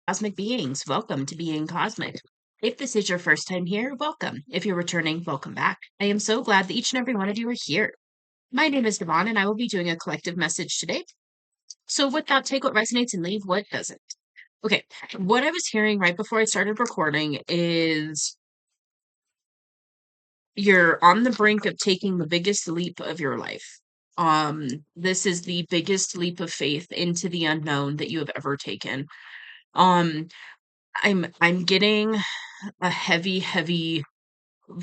Cosmic beings, welcome to Being Cosmic. If this is your first time here, welcome. If you're returning, welcome back. I am so glad that each and every one of you are here. My name is Devon, and I will be doing a collective message today. So, with that, take what resonates and leave what doesn't. Okay, what I was hearing right before I started recording is you're on the brink of taking the biggest leap of your life. This is the biggest leap of faith into the unknown that you have ever taken. Um, I'm getting a heavy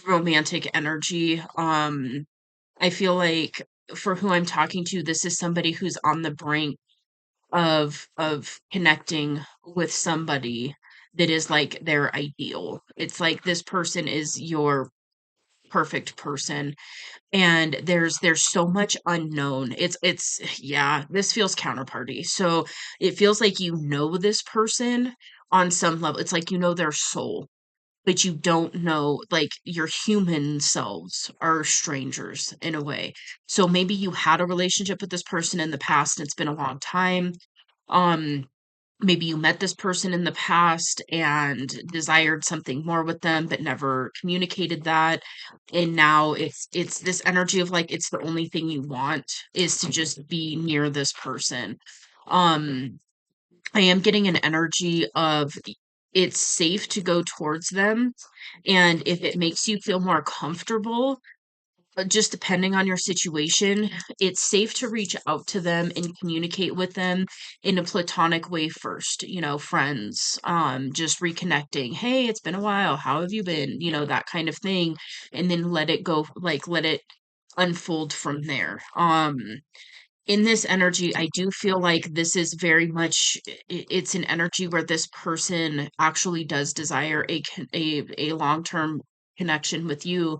romantic energy. I feel like for who I'm talking to, this is somebody who's on the brink of connecting with somebody that is like their ideal. It's like this person is your perfect person, and there's so much unknown. It's yeah, this feels counterparty. So it feels like you know this person on some level. It's like you know their soul, but you don't know, like, your human selves are strangers in a way. So maybe you had a relationship with this person in the past and it's been a long time. Um, Maybe you met this person in the past and desired something more with them but never communicated that. And now it's this energy of like it's the only thing you want is to just be near this person. Um I am getting an energy of it's safe to go towards them, and if it makes you feel more comfortable, just depending on your situation, it's safe to reach out to them and communicate with them in a platonic way first, friends, just reconnecting. Hey, it's been a while. How have you been? That kind of thing. And then let it go, like let it unfold from there. In this energy, I do feel like this is very much it's an energy where this person actually does desire a long-term connection with you,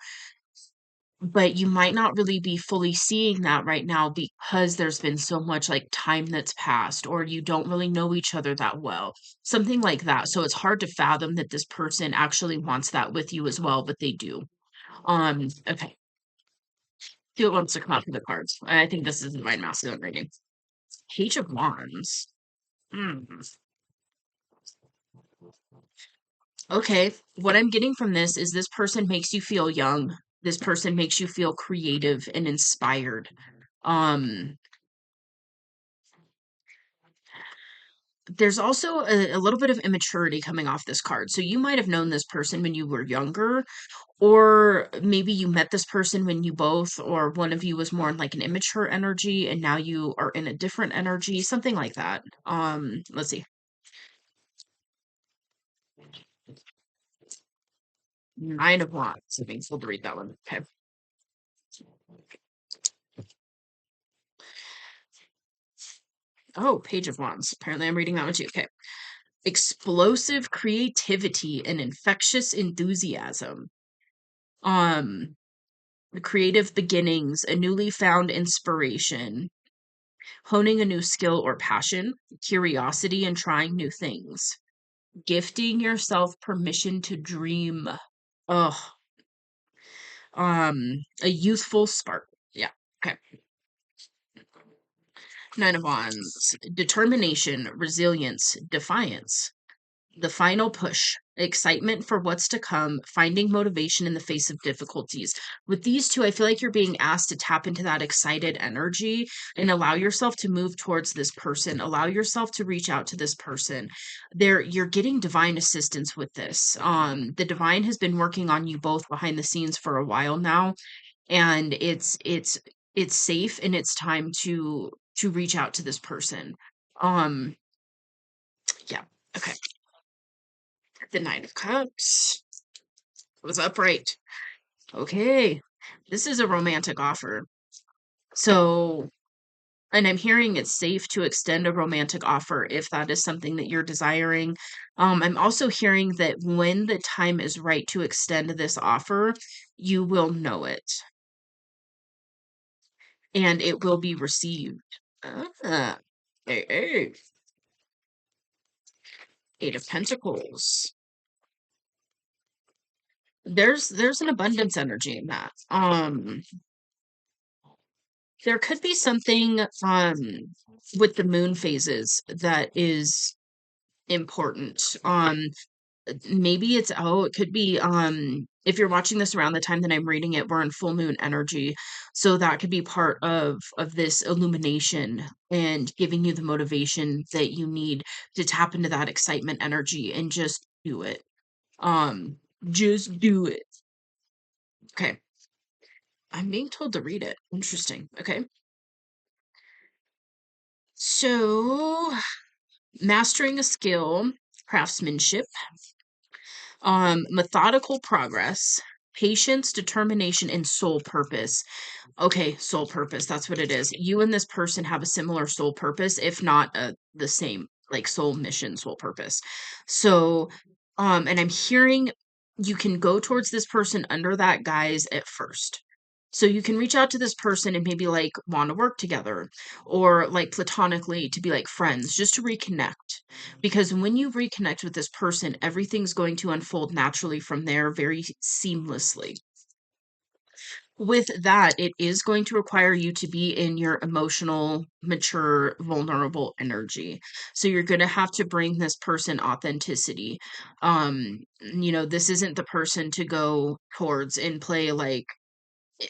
but you might not really be fully seeing that right now because there's been so much like time that's passed, or you don't really know each other that well. Something like that. So it's hard to fathom that this person actually wants that with you as well, but they do. Okay. See what wants to come out for the cards. I think this is divine masculine reading. Page of Wands. Hmm. Okay, what I'm getting from this person makes you feel young. This person makes you feel creative and inspired. Um, there's also a little bit of immaturity coming off this card. So you might have known this person when you were younger, or maybe you met this person when you both, or one of you was more in like an immature energy, and now you are in a different energy, something like that. Let's see. Nine of Wands. I think we'll read that one. Okay. Oh, Page of Wands. Apparently, I'm reading that one too. Okay. Explosive creativity and infectious enthusiasm. Um, Creative beginnings, a newly found inspiration, honing a new skill or passion, curiosity and trying new things, gifting yourself permission to dream. Oh, a youthful spark. Yeah. Okay. Nine of Wands. Determination, resilience, defiance. The final push, excitement for what's to come, finding motivation in the face of difficulties. With these two, I feel like you're being asked to tap into that excited energy and allow yourself to move towards this person, allow yourself to reach out to this person. You're getting divine assistance with this. The divine has been working on you both behind the scenes for a while now, and it's safe and it's time to reach out to this person. Um, yeah. Okay. The Nine of Cups was upright. Okay. This is a romantic offer. So, and I'm hearing it's safe to extend a romantic offer if that is something that you're desiring. I'm also hearing that when the time is right to extend this offer, you will know it and it will be received. Ah, hey, hey. Eight of Pentacles. There's an abundance energy in that. There could be something with the moon phases that is important. Maybe it's it could be, if you're watching this around the time that I'm reading it, we're in full moon energy, so that could be part of this illumination and giving you the motivation that you need to tap into that excitement energy and just do it. Um, just do it. Okay. I'm being told to read it. Interesting. Okay. So, mastering a skill, craftsmanship, methodical progress, patience, determination, and soul purpose. Okay, soul purpose. That's what it is. You and this person have a similar soul purpose, if not the same, like soul mission, soul purpose. So, and I'm hearing you can go towards this person under that guise at first. So you can reach out to this person and maybe like want to work together or like platonically to be like friends, just to reconnect. Because when you reconnect with this person, everything's going to unfold naturally from there very seamlessly. With that, it is going to require you to be in your emotional, mature, vulnerable energy. So you're going to have to bring this person authenticity. This isn't the person to go towards and play like,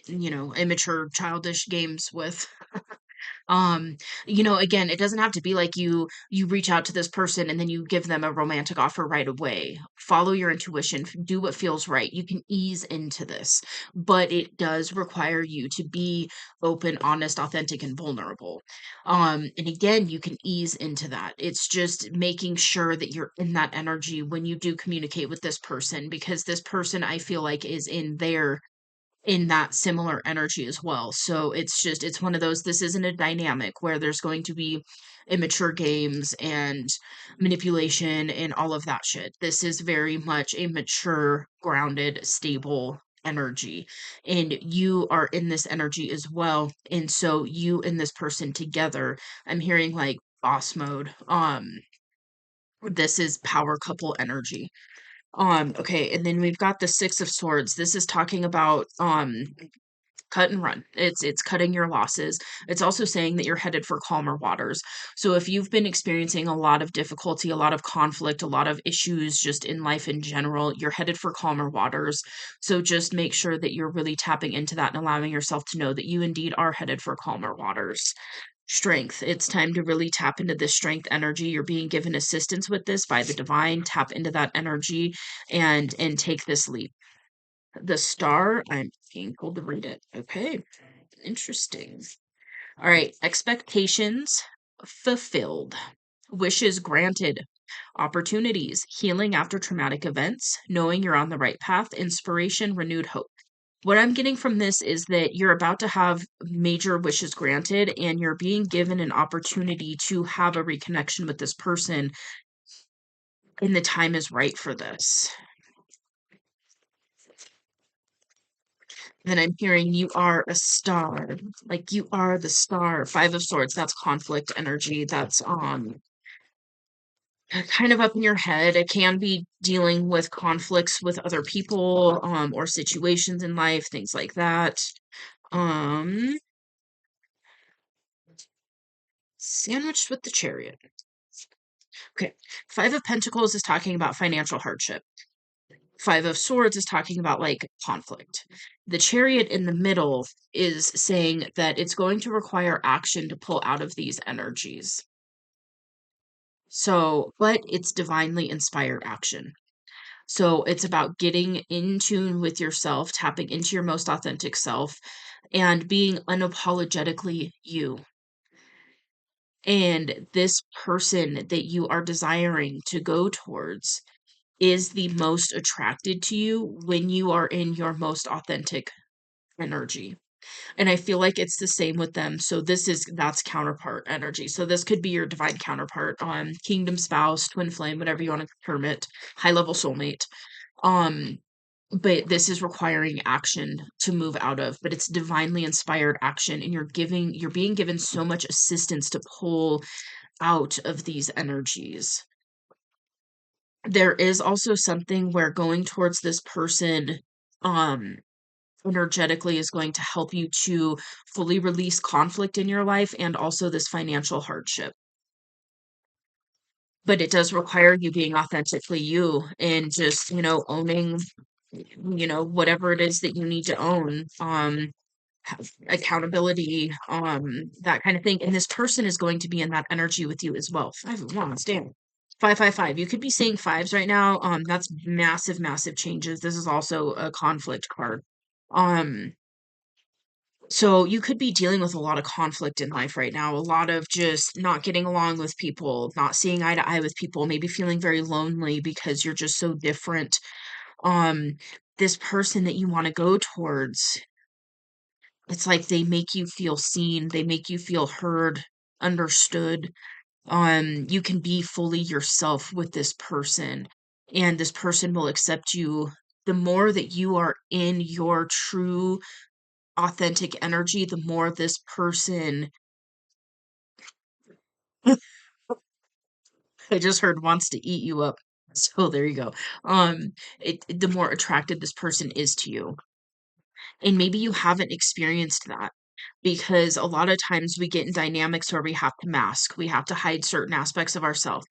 immature, childish games with. Um, again, it doesn't have to be like you reach out to this person and then you give them a romantic offer right away. Follow your intuition, do what feels right. You can ease into this, but it does require you to be open, honest, authentic, and vulnerable. And again, you can ease into that. It's just making sure that you're in that energy when you do communicate with this person, because this person I feel like is in that similar energy as well. So it's one of those, this isn't a dynamic where there's going to be immature games and manipulation and all of that shit. This is very much a mature, grounded, stable energy. And you are in this energy as well. And so you and this person together, I'm hearing like boss mode. This is power couple energy. Okay, and then we've got the Six of Swords. This is talking about cut and run. It's cutting your losses. It's also saying that you're headed for calmer waters. So if you've been experiencing a lot of difficulty, a lot of conflict, a lot of issues just in life in general, you're headed for calmer waters. So just make sure that you're really tapping into that and allowing yourself to know that you indeed are headed for calmer waters. Strength. It's time to really tap into this strength energy. You're being given assistance with this by the divine. Tap into that energy and take this leap. The star, I'm being told to read it. Okay, interesting. All right, expectations fulfilled, wishes granted, opportunities, healing after traumatic events, knowing you're on the right path, inspiration, renewed hope. What I'm getting from this is that you're about to have major wishes granted and you're being given an opportunity to have a reconnection with this person, and the time is right for this. Then I'm hearing you are a star. Like you are the star. Five of Swords, that's conflict energy. That's kind of up in your head. It can be dealing with conflicts with other people, or situations in life, things like that. Um, Sandwiched with the Chariot. Okay. Five of Pentacles is talking about financial hardship. Five of Swords is talking about like conflict. The Chariot in the middle is saying that it's going to require action to pull out of these energies. So, but it's divinely inspired action. So it's about getting in tune with yourself, tapping into your most authentic self, and being unapologetically you. And this person that you are desiring to go towards is the most attracted to you when you are in your most authentic energy. And I feel like it's the same with them. So that's counterpart energy. So this could be your divine counterpart on kingdom spouse, twin flame, whatever you want to term it, high level soulmate. Um, but this is requiring action to move out of, but it's divinely inspired action, and you're being given so much assistance to pull out of these energies. There is also something where going towards this person, um, energetically is going to help you to fully release conflict in your life and also this financial hardship. but it does require you being authentically you and just, owning, whatever it is that you need to own. Accountability, that kind of thing. And this person is going to be in that energy with you as well. Five of Wands, damn. 555. You could be saying fives right now. That's massive, massive changes. This is also a conflict card. Um, so you could be dealing with a lot of conflict in life right now, a lot of just not getting along with people, not seeing eye to eye with people, maybe feeling very lonely because you're just so different. Um, this person that you want to go towards, it's like they make you feel seen, they make you feel heard, understood. You can be fully yourself with this person, and this person will accept you. The more that you are in your true authentic energy, the more this person I just heard wants to eat you up. So there you go. The more attracted this person is to you. And maybe you haven't experienced that because a lot of times we get in dynamics where we have to mask, we have to hide certain aspects of ourselves.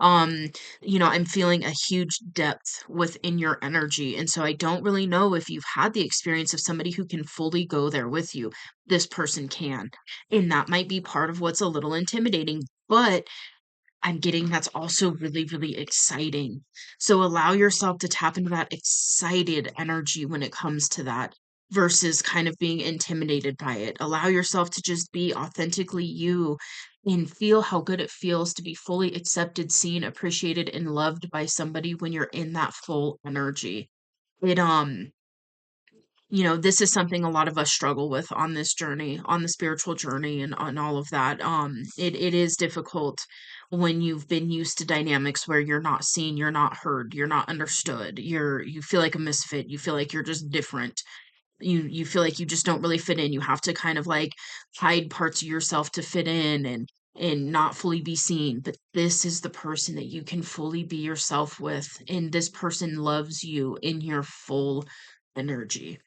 Um, I'm feeling a huge depth within your energy. And so I don't really know if you've had the experience of somebody who can fully go there with you. This person can. And that might be part of what's a little intimidating. But I'm getting that's also really, really exciting. So allow yourself to tap into that excited energy when it comes to that versus kind of being intimidated by it. Allow yourself to just be authentically you and feel how good it feels to be fully accepted, seen, appreciated, and loved by somebody when you're in that full energy. It this is something a lot of us struggle with on this journey, on the spiritual journey and on all of that. It is difficult when you've been used to dynamics where you're not seen, you're not heard, you're not understood, you feel like a misfit, you feel like you're just different. You feel like you just don't really fit in. You have to kind of like hide parts of yourself to fit in and not fully be seen. But this is the person that you can fully be yourself with, and this person loves you in your full energy.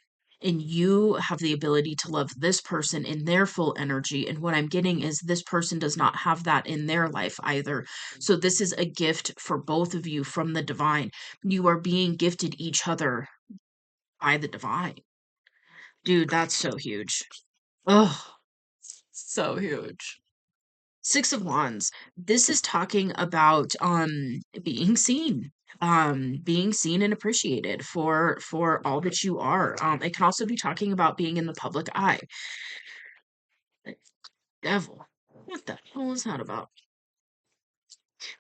And you have the ability to love this person in their full energy. And what I'm getting is this person does not have that in their life either. So, this is a gift for both of you from the divine. You are being gifted each other by the divine. Dude, that's so huge. Oh, so huge. Six of Wands. This is talking about being seen. Being seen and appreciated for all that you are. It can also be talking about being in the public eye. Devil. What the hell is that about?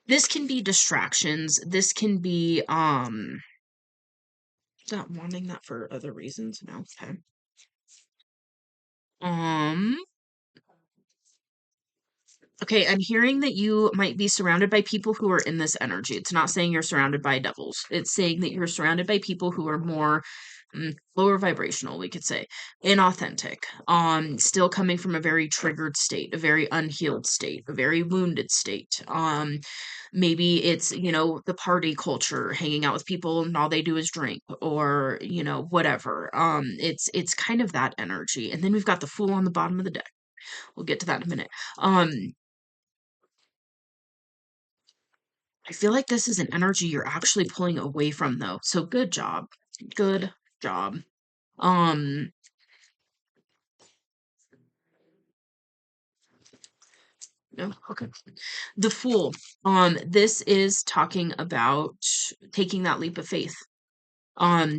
This can be distractions. This can be not wanting that for other reasons. No, okay. Um Okay, I'm hearing that you might be surrounded by people who are in this energy. It's not saying you're surrounded by devils. It's saying that you're surrounded by people who are more lower vibrational, we could say, inauthentic. Still coming from a very triggered state, a very unhealed state, a very wounded state. Maybe it's, the party culture, hanging out with people and all they do is drink or, whatever. It's kind of that energy. And then we've got the Fool on the bottom of the deck. We'll get to that in a minute. Um I feel like this is an energy you're actually pulling away from though. So good job. Good job. Um, no, okay. The Fool. This is talking about taking that leap of faith.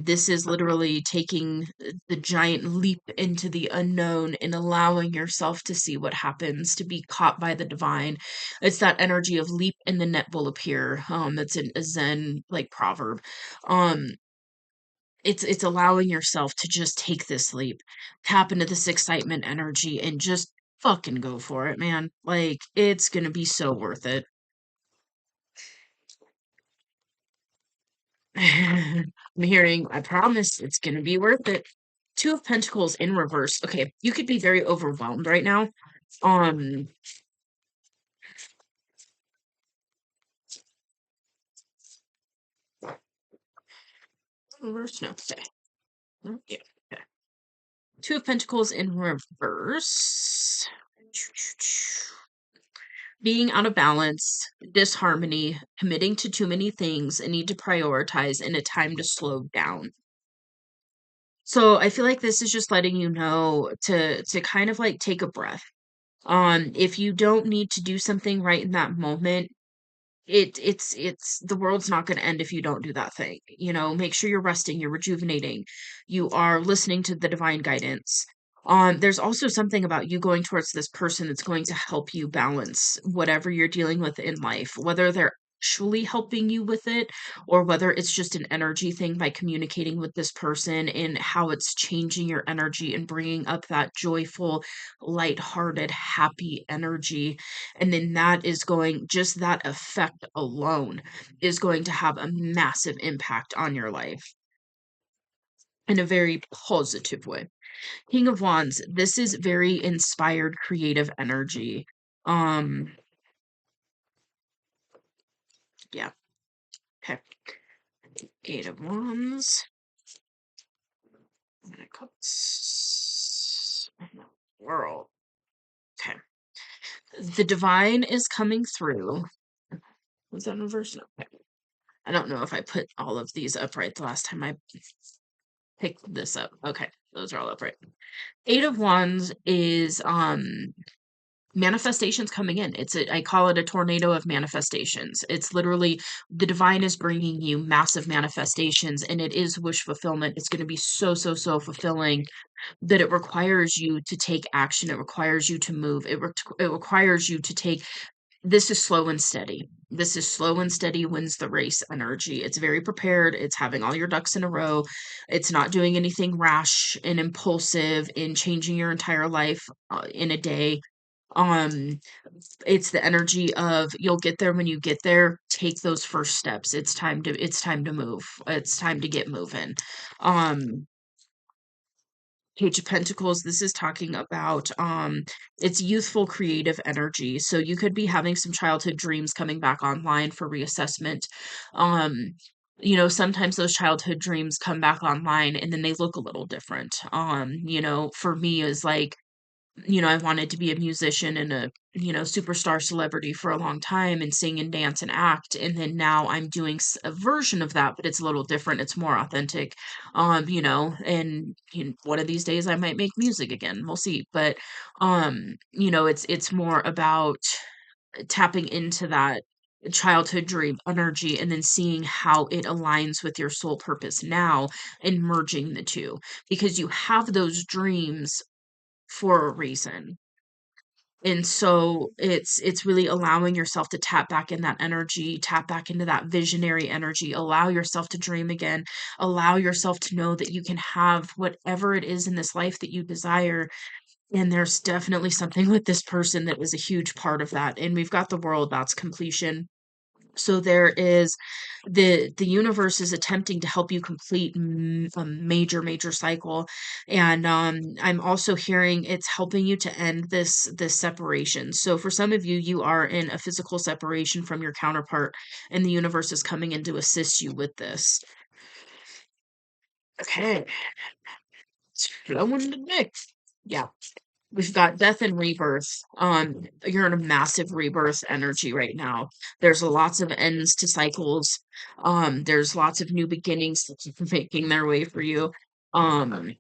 This is literally taking the giant leap into the unknown and allowing yourself to see what happens, to be caught by the divine. It's that energy of leap and the net will appear. That's a Zen like proverb. Um, it's allowing yourself to just take this leap, tap into this excitement energy, and just fucking go for it, man. Like, it's gonna be so worth it. I'm hearing, I promise it's gonna be worth it. Two of Pentacles in reverse. Okay, you could be very overwhelmed right now. Um, reverse, no, okay. Yeah, okay. Two of Pentacles in reverse. Being out of balance, disharmony, committing to too many things, and need to prioritize, and a time to slow down. So I feel like this is just letting you know to kind of like take a breath. If you don't need to do something right in that moment, it's the world's not gonna end if you don't do that thing, make sure you're resting, you're rejuvenating, you are listening to the divine guidance. There's also something about you going towards this person that's going to help you balance whatever you're dealing with in life, whether they're actually helping you with it or whether it's just an energy thing by communicating with this person and how it's changing your energy and bringing up that joyful, lighthearted, happy energy. And then that is going just that effect alone is going to have a massive impact on your life in a very positive way. King of Wands, this is very inspired, creative energy. Um, yeah, okay. Eight of Wands. I'm gonna go world. Okay. The divine is coming through. Was that in reverse? No. Okay. I don't know if I put all of these up right the last time I picked this up. Okay, those are all up right. Eight of Wands is manifestations coming in. I call it a tornado of manifestations. It's literally the divine is bringing you massive manifestations, and it is wish fulfillment. It's going to be so so so fulfilling that it requires you to take action. It requires you to move. It requires you to take. This is slow and steady. This is slow and steady wins the race energy. It's very prepared. It's having all your ducks in a row. It's not doing anything rash and impulsive in changing your entire life in a day. Um, it's the energy of you'll get there when you get there. Take those first steps. It's time to move. It's time to get moving. Um, Page of Pentacles, this is talking about it's youthful creative energy. So you could be having some childhood dreams coming back online for reassessment. Um Sometimes those childhood dreams come back online and then they look a little different. For me is like I wanted to be a musician and a, superstar celebrity for a long time and sing and dance and act. And then now I'm doing a version of that, but it's a little different. It's more authentic. And one of these days I might make music again. We'll see. But, it's more about tapping into that childhood dream energy and then seeing how it aligns with your soul purpose now and merging the two because you have those dreams for a reason. And so it's really allowing yourself to tap back in that energy, tap back into that visionary energy, allow yourself to dream again, allow yourself to know that you can have whatever it is in this life that you desire. And there's definitely something with this person that is a huge part of that. And we've got the world, that's completion. So there is the universe is attempting to help you complete a major cycle, and I'm also hearing it's helping you to end this separation. So for some of you, you are in a physical separation from your counterpart, and the universe is coming in to assist you with this. Okay, it's flowing the next. Yeah. We've got death and rebirth. You're in a massive rebirth energy right now. There's lots of ends to cycles. There's lots of new beginnings that keep making their way for you. And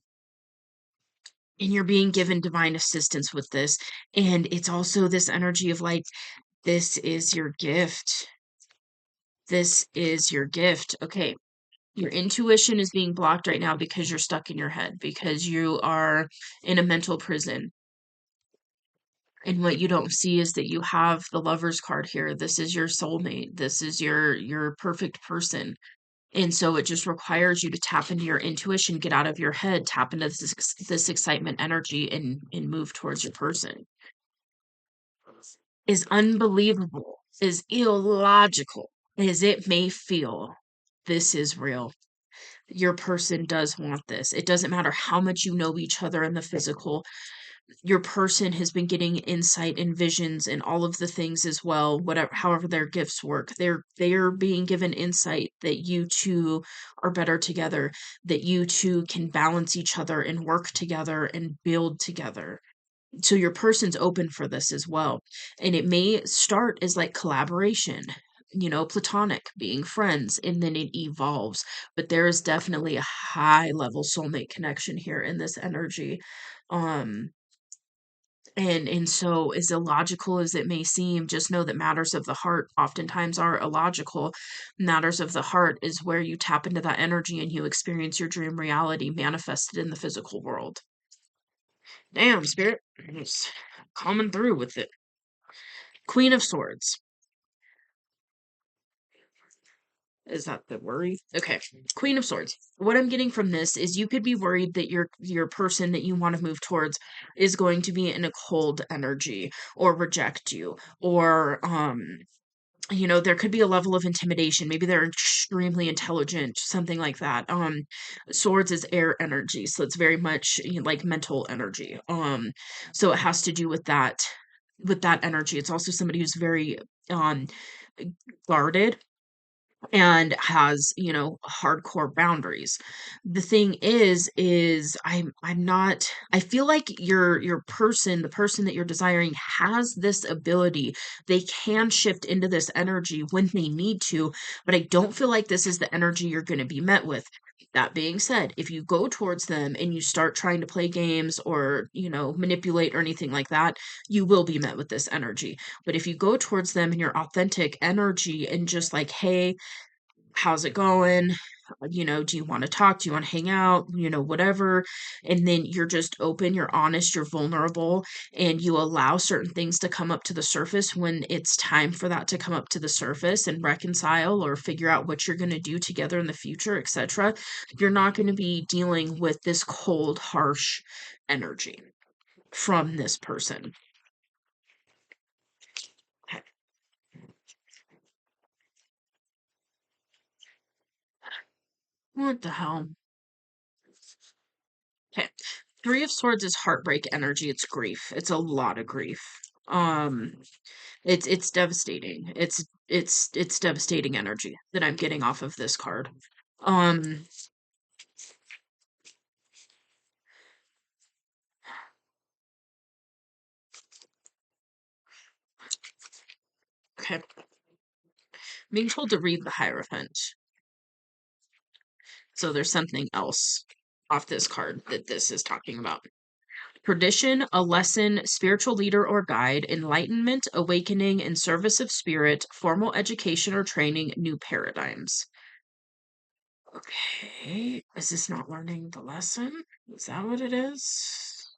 you're being given divine assistance with this. And it's also this energy of like, this is your gift. This is your gift. Okay. Your intuition is being blocked right now because you're stuck in your head, because you are in a mental prison. And what you don't see is that you have the Lover's card here. This is your soulmate. This is your perfect person. And so it just requires you to tap into your intuition, get out of your head, tap into this excitement energy and move towards your person. Is unbelievable, is illogical as it may feel. This is real. Your person does want this. It doesn't matter how much you know each other in the physical. Your person has been getting insight and visions and all of the things as well, whatever however their gifts work. They're being given insight that you two are better together, that you two can balance each other and work together and build together. So your person's open for this as well. And it may start as like collaboration, platonic, being friends, and then it evolves. But there is definitely a high level soulmate connection here in this energy. Um, and so as illogical as it may seem, just know that matters of the heart oftentimes are illogical. Matters of the heart is where you tap into that energy and you experience your dream reality manifested in the physical world. Damn, spirit. It's coming through with it. Queen of Swords. Is that the worry? Okay. Queen of Swords. What I'm getting from this is you could be worried that your person that you want to move towards is going to be in a cold energy or reject you or there could be a level of intimidation. Maybe they're extremely intelligent, something like that. Swords is air energy, so it's very much like mental energy. So it has to do with that energy. It's also somebody who's very um guarded and has hardcore boundaries. The thing is I'm not, I feel like your person, the person that you're desiring, has this ability. They can shift into this energy when they need to, but I don't feel like this is the energy you're going to be met with. That being said, if you go towards them and you start trying to play games or manipulate or anything like that, you will be met with this energy. But if you go towards them in your authentic energy and just like, hey, how's it going? Do you want to talk? Do you want to hang out? Whatever. And then you're just open, you're honest, you're vulnerable, and you allow certain things to come up to the surface when it's time for that to come up to the surface and reconcile or figure out what you're going to do together in the future, etc. You're not going to be dealing with this cold, harsh energy from this person. Okay. What the hell? Okay. Three of Swords is heartbreak energy. It's grief. It's a lot of grief. Um, it's devastating. It's devastating energy that I'm getting off of this card. Um, okay. Being told to read the Hierophant. So there's something else off this card that this is talking about. Perdition, a lesson, spiritual leader or guide, enlightenment, awakening, in service of spirit, formal education or training, new paradigms. Okay. Is this not learning the lesson? Is that what it is?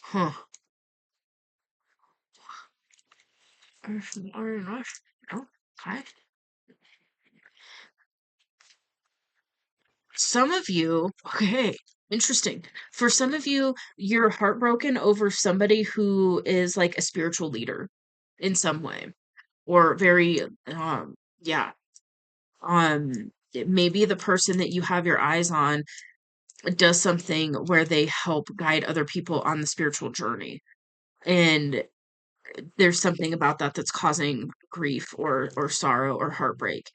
Huh. Okay. Some of you, okay, interesting. For some of you, you're heartbroken over somebody who is like a spiritual leader in some way, or very, yeah. Maybe the person that you have your eyes on does something where they help guide other people on the spiritual journey. And there's something about that that's causing grief or sorrow or heartbreak.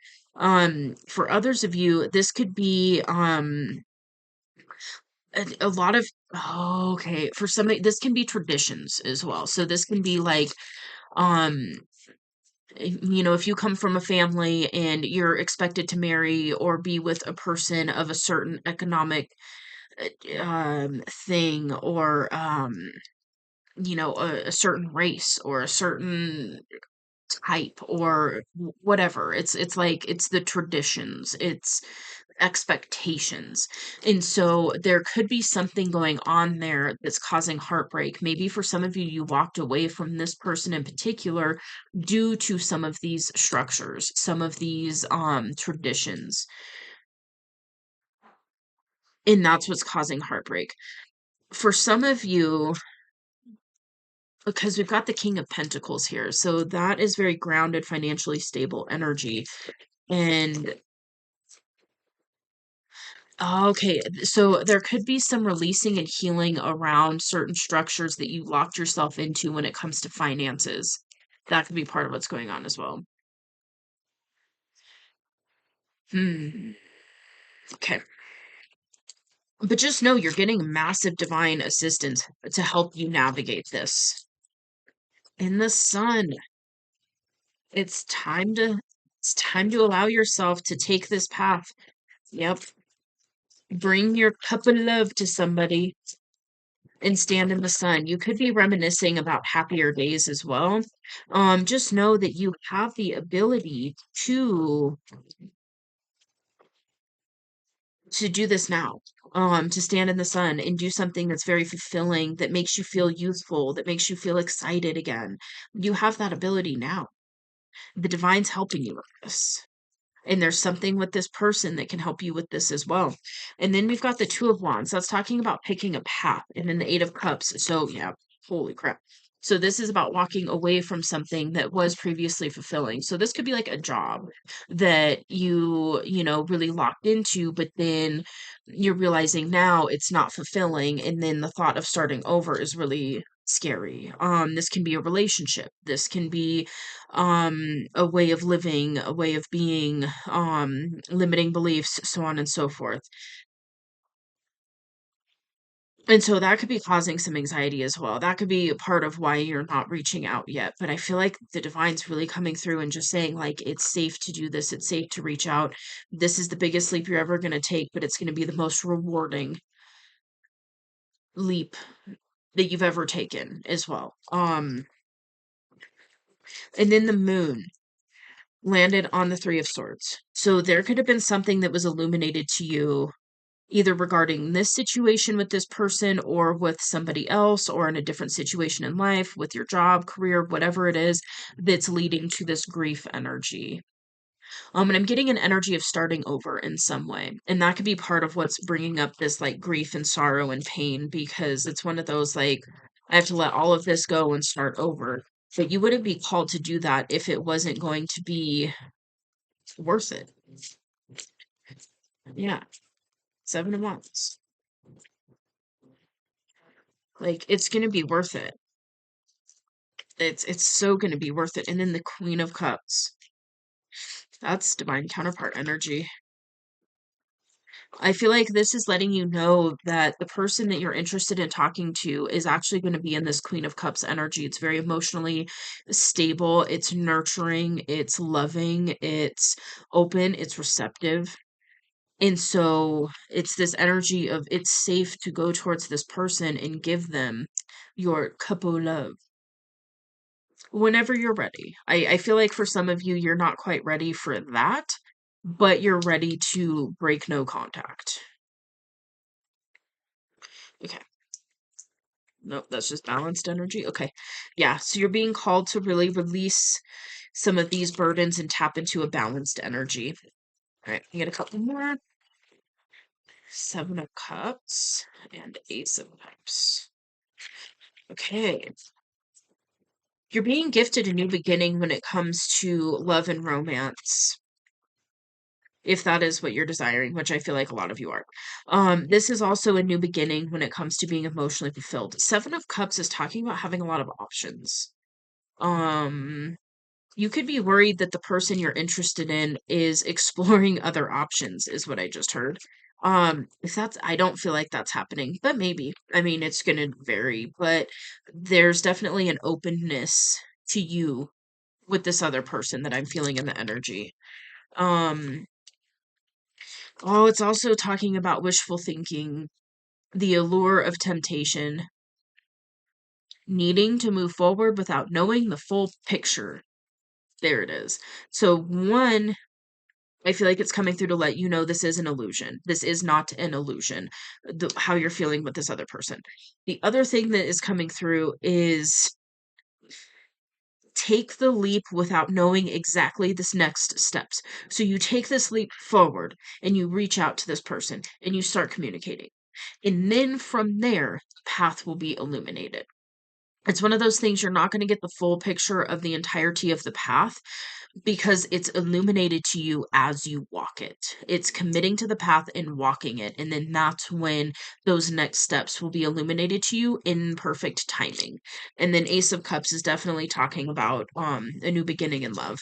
For others of you, this could be a lot of, oh, okay, for somebody this can be traditions as well. So this can be like um if you come from a family and you're expected to marry or be with a person of a certain economic thing, or a certain race or a certain type or whatever. It's like it's the traditions, it's expectations. And so there could be something going on there that's causing heartbreak. Maybe for some of you, you walked away from this person in particular due to some of these structures, some of these traditions. And that's what's causing heartbreak. For some of you, because we've got the King of Pentacles here, so that is very grounded, financially stable energy. And okay, so there could be some releasing and healing around certain structures that you locked yourself into when it comes to finances. That could be part of what's going on as well. Hmm. Okay. But just know you're getting massive divine assistance to help you navigate this. In the sun, it's time to it's time to allow yourself to take this path. Yep. Bring your cup of love to somebody and stand in the sun. You could be reminiscing about happier days as well. Just know that you have the ability to do this now. To stand in the sun and do something that's very fulfilling, that makes you feel youthful, that makes you feel excited again. You have that ability now. The divine's helping you with this. And there's something with this person that can help you with this as well. And then we've got the Two of Wands. That's talking about picking a path. And then the Eight of Cups. So, yeah, holy crap. So, this is about walking away from something that was previously fulfilling. So, this could be like a job that you really locked into, but then you're realizing now it's not fulfilling. And then the thought of starting over is really scary. This can be a relationship. This can be a way of living, a way of being, limiting beliefs, so on and so forth. And so that could be causing some anxiety as well. That could be a part of why you're not reaching out yet. But I feel like the divine's really coming through and just saying, like, it's safe to do this. It's safe to reach out. This is the biggest leap you're ever going to take, but it's going to be the most rewarding leap that you've ever taken as well. And then the moon landed on the Three of Swords. So there could have been something that was illuminated to you either regarding this situation with this person or with somebody else or in a different situation in life with your job, career, whatever it is that's leading to this grief energy. And I'm getting an energy of starting over in some way. And that could be part of what's bringing up this like grief and sorrow and pain because it's one of those like, I have to let all of this go and start over. But you wouldn't be called to do that if it wasn't going to be worth it. Yeah. Seven of Wands. Like it's gonna be worth it. It's so gonna be worth it. And then the Queen of Cups. That's divine counterpart energy. I feel like this is letting you know that the person that you're interested in talking to is actually going to be in this Queen of Cups energy. It's very emotionally stable, it's nurturing, it's loving, it's open, it's receptive. And so it's this energy of it's safe to go towards this person and give them your cup of love whenever you're ready. I feel like for some of you, you're not quite ready for that, but you're ready to break no contact. Okay. Nope, that's just balanced energy. Okay. Yeah, so you're being called to really release some of these burdens and tap into a balanced energy. All right, you get a couple more. Seven of Cups and Ace of Cups. Okay. You're being gifted a new beginning when it comes to love and romance, if that is what you're desiring, which I feel like a lot of you are. This is also a new beginning when it comes to being emotionally fulfilled. Seven of Cups is talking about having a lot of options. Um, you could be worried that the person you're interested in is exploring other options, is what I just heard. If that's, I don't feel like that's happening, but maybe. I mean, it's gonna vary, but there's definitely an openness to you with this other person that I'm feeling in the energy. Um, oh, it's also talking about wishful thinking, the allure of temptation, needing to move forward without knowing the full picture. There it is. So, one, I feel like it's coming through to let you know this is an illusion. This is not an illusion, how you're feeling with this other person. The other thing that is coming through is take the leap without knowing exactly this next steps. So you take this leap forward and you reach out to this person and you start communicating. And then from there, the path will be illuminated. It's one of those things you're not going to get the full picture of the entirety of the path because it's illuminated to you as you walk it. It's committing to the path and walking it. And then that's when those next steps will be illuminated to you in perfect timing. And then Ace of Cups is definitely talking about a new beginning in love.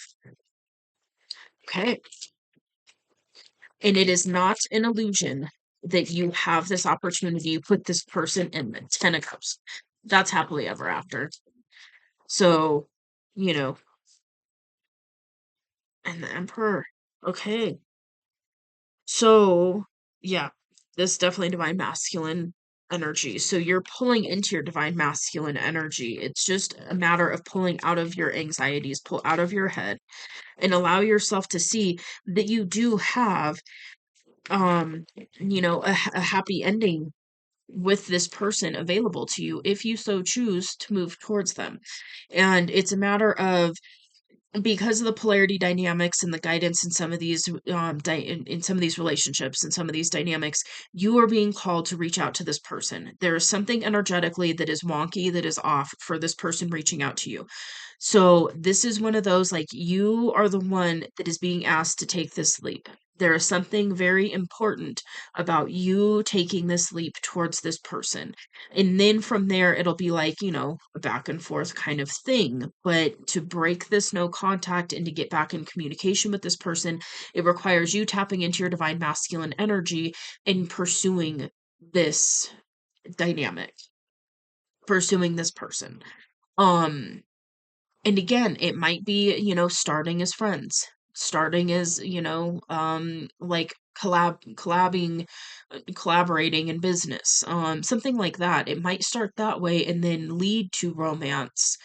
Okay. And it is not an illusion that you have this opportunity with this person in the 10 of cups. That's happily ever after. So, you know, and the emperor. Okay. So, yeah, this definitely divine masculine energy. So you're pulling into your divine masculine energy. It's just a matter of pulling out of your anxieties, pull out of your head, and allow yourself to see that you do have, um, a happy ending with this person available to you if you so choose to move towards them. And it's a matter of, because of the polarity dynamics and the guidance in some of these in some of these relationships and some of these dynamics, you are being called to reach out to this person. There is something energetically that is wonky, that is off for this person reaching out to you. So this is one of those, like, you are the one that is being asked to take this leap. There is something very important about you taking this leap towards this person. And then from there, it'll be like, a back and forth kind of thing. But to break this no contact and to get back in communication with this person, it requires you tapping into your divine masculine energy and pursuing this dynamic, pursuing this person. Um, and again, it might be, starting as friends, starting as, like collaborating in business, something like that. It might start that way and then lead to romance,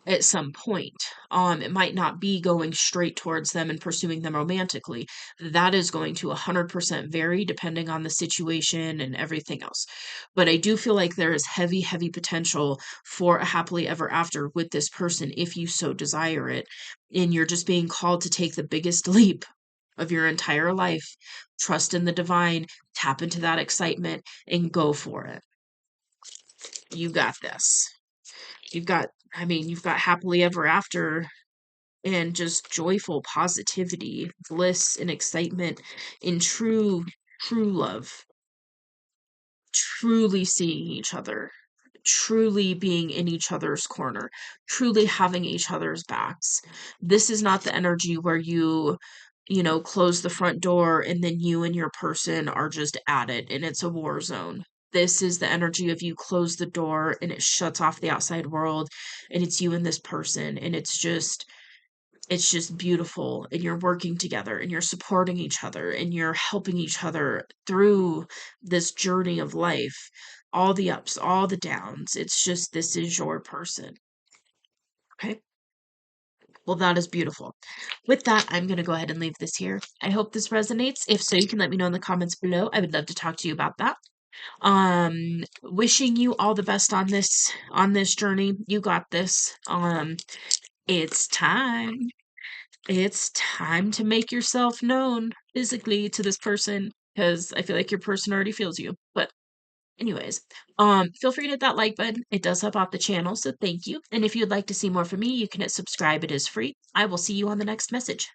at some point. It might not be going straight towards them and pursuing them romantically. That is going to 100% vary depending on the situation and everything else. But I do feel like there is heavy, heavy potential for a happily ever after with this person if you so desire it. And you're just being called to take the biggest leap of your entire life. Trust in the divine, tap into that excitement, and go for it. You got this. You've got happily ever after and just joyful positivity, bliss and excitement in true love, truly seeing each other, truly being in each other's corner, truly having each other's backs. This is not the energy where you close the front door and then you and your person are just at it and it's a war zone. This is the energy of you close the door and it shuts off the outside world and it's you and this person, and it's just beautiful, and you're working together and you're supporting each other and you're helping each other through this journey of life, all the ups, all the downs. It's just, this is your person. Okay, well, that is beautiful. With that, I'm going to go ahead and leave this here. I hope this resonates. If so, you can let me know in the comments below. I would love to talk to you about that. Wishing you all the best on this journey. You got this. It's time. It's time to make yourself known physically to this person, because I feel like your person already feels you. But anyways, feel free to hit that like button. It does help out the channel, so thank you. And if you'd like to see more from me, you can hit subscribe. It is free. I will see you on the next message.